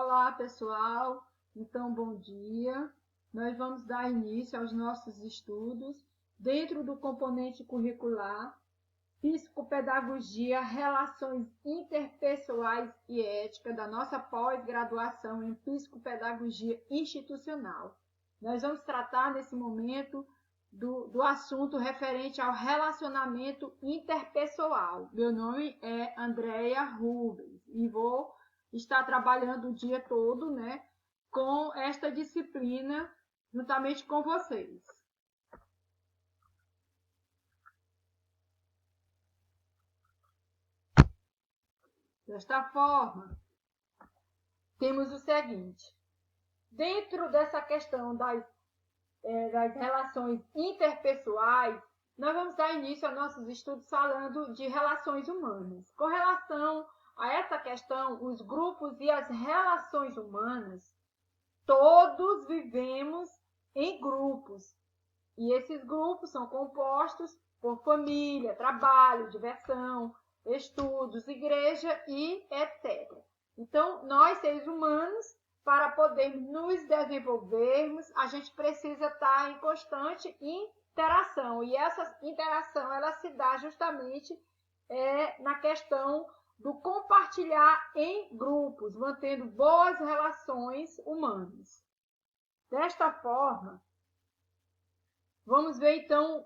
Olá, pessoal. Então, bom dia. Nós vamos dar início aos nossos estudos dentro do componente curricular Psicopedagogia, Relações Interpessoais e Ética da nossa pós-graduação em Psicopedagogia Institucional. Nós vamos tratar nesse momento do assunto referente ao relacionamento interpessoal. Meu nome é Andréia Rubens e vou estar trabalhando o dia todo, com esta disciplina juntamente com vocês. Desta forma, temos o seguinte: dentro dessa questão das relações interpessoais, nós vamos dar início a nossos estudos falando de relações humanas. Com relação a essa questão, os grupos e as relações humanas, todos vivemos em grupos. E esses grupos são compostos por família, trabalho, diversão, estudos, igreja e etc. Então, nós, seres humanos, para poder nos desenvolvermos, a gente precisa estar em constante interação. E essa interação ela se dá justamente na questão do compartilhar em grupos, mantendo boas relações humanas. Desta forma, vamos ver então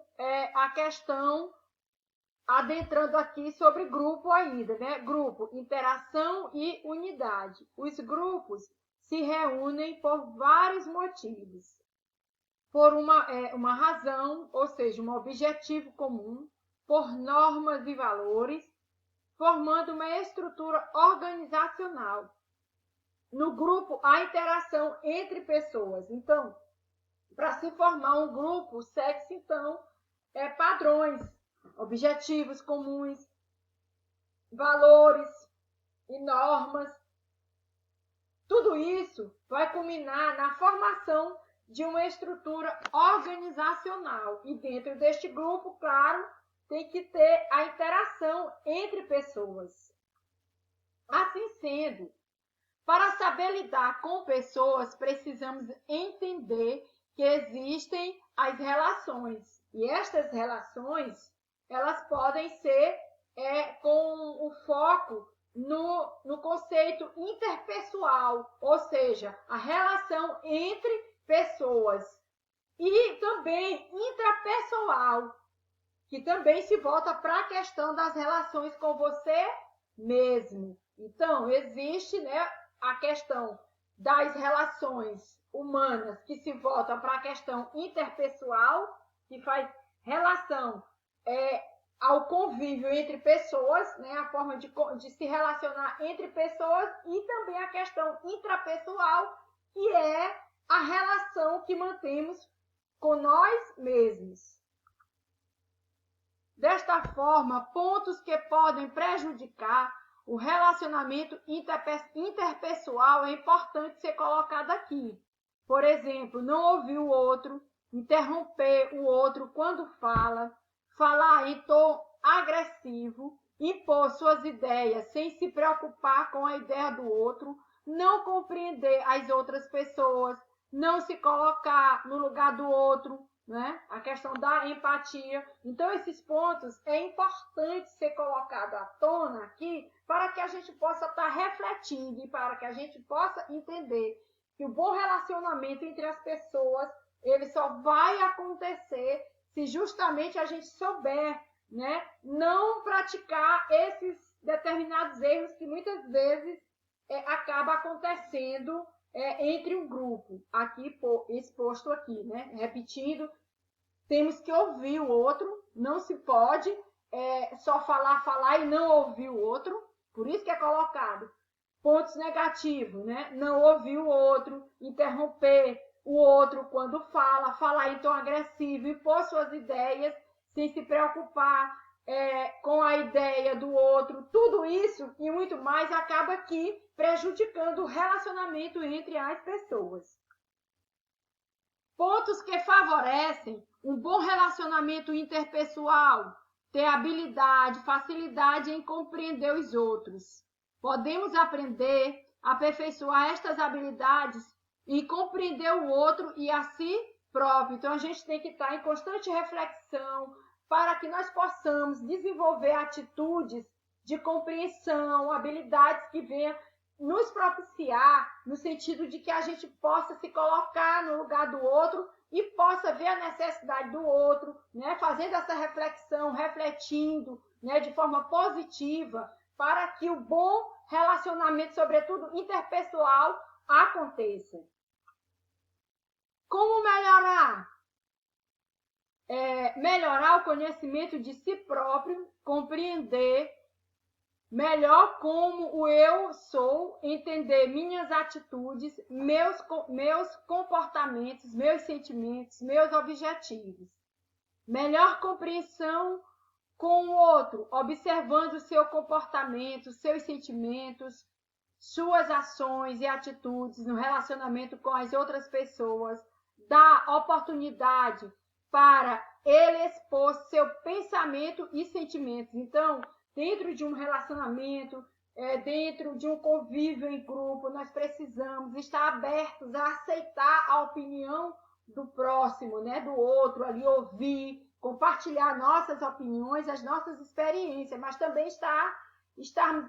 a questão adentrando aqui sobre grupo ainda, Grupo, interação e unidade. Os grupos se reúnem por vários motivos. Por uma razão, ou seja, um objetivo comum, por normas e valores, formando uma estrutura organizacional. No grupo, há interação entre pessoas. Então, para se formar um grupo, segue-se, então, padrões, objetivos comuns, valores e normas. Tudo isso vai culminar na formação de uma estrutura organizacional. E dentro deste grupo, claro, tem que ter a interação entre pessoas. Assim sendo, para saber lidar com pessoas, precisamos entender que existem as relações. E estas relações, elas podem ser com o foco no conceito interpessoal, ou seja, a relação entre pessoas. E também intrapessoal, que também se volta para a questão das relações com você mesmo. Então, existe a questão das relações humanas, que se volta para a questão interpessoal, que faz relação ao convívio entre pessoas, a forma de se relacionar entre pessoas, e também a questão intrapessoal, que é a relação que mantemos com nós mesmos. Desta forma, pontos que podem prejudicar o relacionamento interpessoal é importante ser colocado aqui. Por exemplo, não ouvir o outro, interromper o outro quando fala, falar em tom agressivo, impor suas ideias sem se preocupar com a ideia do outro, não compreender as outras pessoas, não se colocar no lugar do outro, a questão da empatia. Então, esses pontos é importante ser colocado à tona aqui para que a gente possa estar refletindo e para que a gente possa entender que o bom relacionamento entre as pessoas ele só vai acontecer se justamente a gente souber, não praticar esses determinados erros que muitas vezes acaba acontecendo entre um grupo, aqui exposto aqui, Repetindo, temos que ouvir o outro, não se pode só falar e não ouvir o outro, por isso que é colocado pontos negativos, Não ouvir o outro, interromper o outro quando fala, falar em tom agressivo, impor suas ideias sem se preocupar com a ideia do outro. Tudo isso e muito mais acaba aqui prejudicando o relacionamento entre as pessoas. Pontos que favorecem um bom relacionamento interpessoal: ter habilidade, facilidade em compreender os outros. Podemos aprender aperfeiçoar estas habilidades e compreender o outro e a si próprio. Então, a gente tem que estar em constante reflexão para que nós possamos desenvolver atitudes de compreensão, habilidades que venham nos propiciar no sentido de que a gente possa se colocar no lugar do outro e possa ver a necessidade do outro, né? Fazendo essa reflexão, refletindo, né? De forma positiva, para que o bom relacionamento, sobretudo interpessoal, aconteça. Como melhorar? Melhorar o conhecimento de si próprio, compreender melhor como o eu sou, entender minhas atitudes, meus comportamentos, meus sentimentos, meus objetivos. Melhor compreensão com o outro, observando seu comportamento, seus sentimentos, suas ações e atitudes no relacionamento com as outras pessoas, dá oportunidade para ele expor seu pensamento e sentimentos. Então, dentro de um relacionamento, dentro de um convívio em grupo, nós precisamos estar abertos a aceitar a opinião do próximo, né, do outro, ali ouvir, compartilhar nossas opiniões, as nossas experiências, mas também estar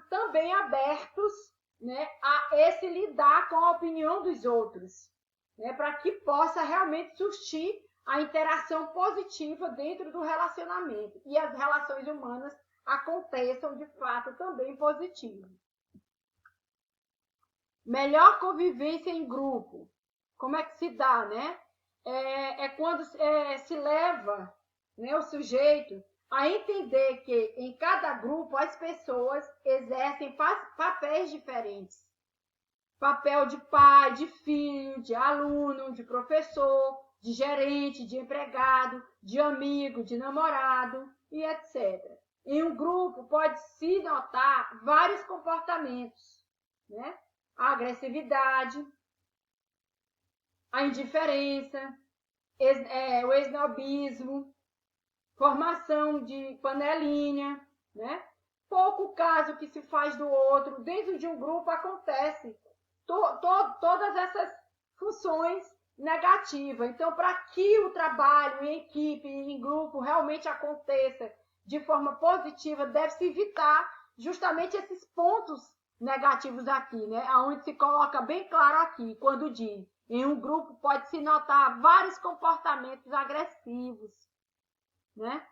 também abertos, né, a esse lidar com a opinião dos outros, né, para que possa realmente surgir a interação positiva dentro do relacionamento e as relações humanas aconteçam de fato também positivo. Melhor convivência em grupo. Como é que se dá, né? Quando se leva, né, o sujeito a entender que em cada grupo as pessoas exercem papéis diferentes. Papel de pai, de filho, de aluno, de professor, de gerente, de empregado, de amigo, de namorado e etc. Em um grupo pode-se notar vários comportamentos, né? A agressividade, a indiferença, o esnobismo, formação de panelinha, né? Pouco caso que se faz do outro. Dentro de um grupo acontece todas essas funções negativas. Então, para que o trabalho em equipe, em grupo, realmente aconteça de forma positiva, deve-se evitar justamente esses pontos negativos aqui, né? Onde se coloca bem claro aqui, quando diz, em um grupo pode-se notar vários comportamentos agressivos, né?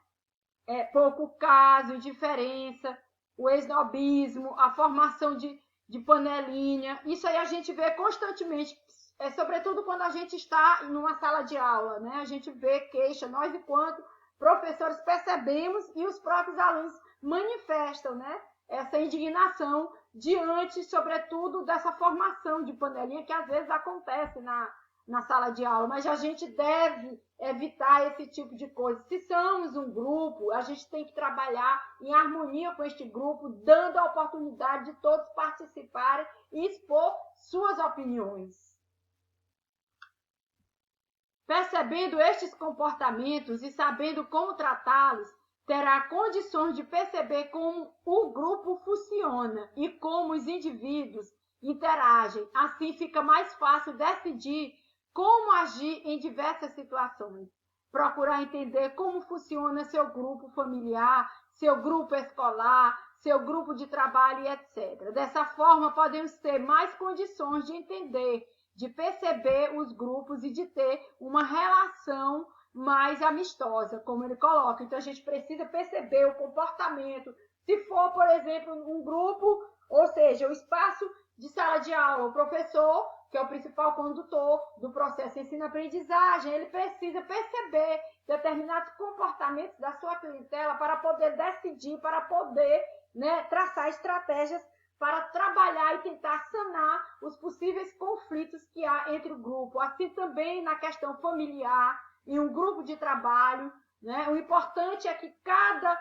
Pouco caso, indiferença, o esnobismo, a formação de panelinha. Isso aí a gente vê constantemente, sobretudo quando a gente está numa sala de aula, né? A gente vê queixa, nós enquanto professores percebemos e os próprios alunos manifestam, né, essa indignação diante, sobretudo, dessa formação de panelinha que às vezes acontece na sala de aula, mas a gente deve evitar esse tipo de coisa. Se somos um grupo, a gente tem que trabalhar em harmonia com este grupo, dando a oportunidade de todos participarem e expor suas opiniões. Percebendo estes comportamentos e sabendo como tratá-los, terá condições de perceber como o grupo funciona e como os indivíduos interagem. Assim fica mais fácil decidir como agir em diversas situações. Procurar entender como funciona seu grupo familiar, seu grupo escolar, seu grupo de trabalho e etc. Dessa forma, podemos ter mais condições de entender, de perceber os grupos e de ter uma relação mais amistosa, como ele coloca. Então, a gente precisa perceber o comportamento. Se for, por exemplo, um grupo, ou seja, o espaço de sala de aula, o professor, que é o principal condutor do processo de ensino-aprendizagem, ele precisa perceber determinados comportamentos da sua clientela para poder decidir, para poder, né, traçar estratégias para trabalhar e tentar sanar os possíveis conflitos que há entre o grupo. Assim também na questão familiar, em um grupo de trabalho, né? O importante é que cada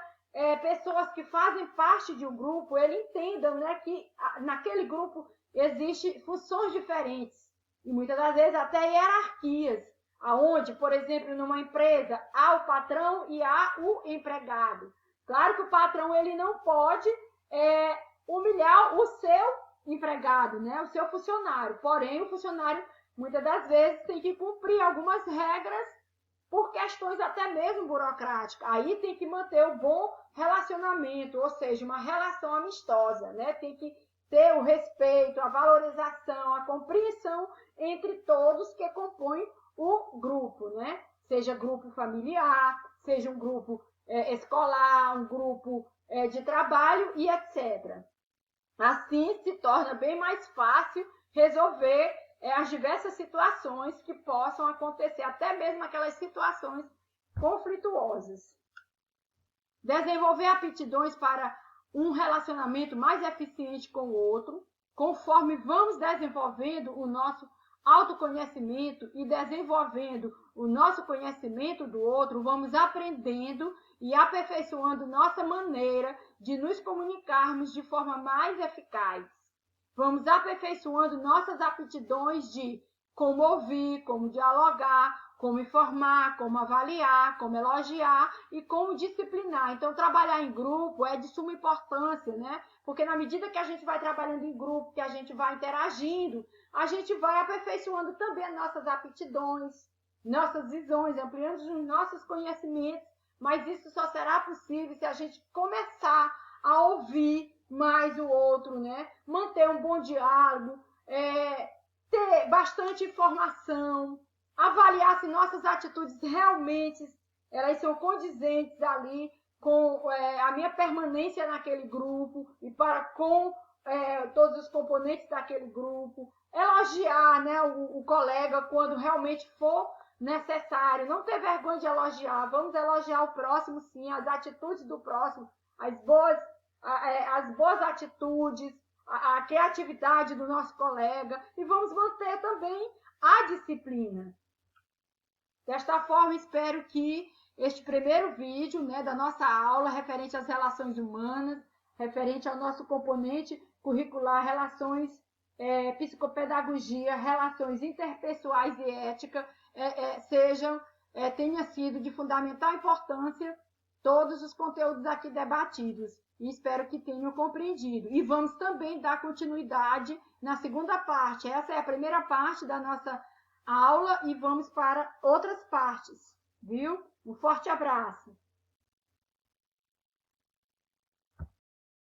pessoas que fazem parte de um grupo, ele entendam, né, que naquele grupo existem funções diferentes e muitas das vezes até hierarquias, aonde, por exemplo, numa empresa há o patrão e há o empregado. Claro que o patrão ele não pode humilhar o seu empregado, né? O seu funcionário. Porém, o funcionário, muitas das vezes, tem que cumprir algumas regras por questões até mesmo burocráticas. Aí tem que manter o bom relacionamento, ou seja, uma relação amistosa, né? Tem que ter o respeito, a valorização, a compreensão entre todos que compõem o grupo, né? Seja grupo familiar, seja um grupo escolar, um grupo de trabalho e etc. Assim se torna bem mais fácil resolver as diversas situações que possam acontecer, até mesmo aquelas situações conflituosas. Desenvolver aptidões para um relacionamento mais eficiente com o outro, conforme vamos desenvolvendo o nosso autoconhecimento e desenvolvendo o nosso conhecimento do outro, vamos aprendendo e aperfeiçoando nossa maneira de nos comunicarmos de forma mais eficaz. Vamos aperfeiçoando nossas aptidões de como ouvir, como dialogar, como informar, como avaliar, como elogiar e como disciplinar. Então, trabalhar em grupo é de suma importância, né? Porque na medida que a gente vai trabalhando em grupo, que a gente vai interagindo, a gente vai aperfeiçoando também as nossas aptidões, nossas visões, ampliando os nossos conhecimentos, mas isso só será possível se a gente começar a ouvir mais o outro, né? Manter um bom diálogo, ter bastante informação, avaliar se nossas atitudes realmente elas são condizentes ali com a minha permanência naquele grupo e para com todos os componentes daquele grupo. Elogiar, né, o colega quando realmente for necessário. Não ter vergonha de elogiar. Vamos elogiar o próximo, sim, as atitudes do próximo, as boas atitudes, a criatividade do nosso colega. E vamos manter também a disciplina. Desta forma, espero que este primeiro vídeo, né, da nossa aula referente às relações humanas, referente ao nosso componente curricular, relações, psicopedagogia, relações interpessoais e ética, tenha sido de fundamental importância todos os conteúdos aqui debatidos. E espero que tenham compreendido. E vamos também dar continuidade na segunda parte. Essa é a primeira parte da nossa aula e vamos para outras partes, viu? Um forte abraço!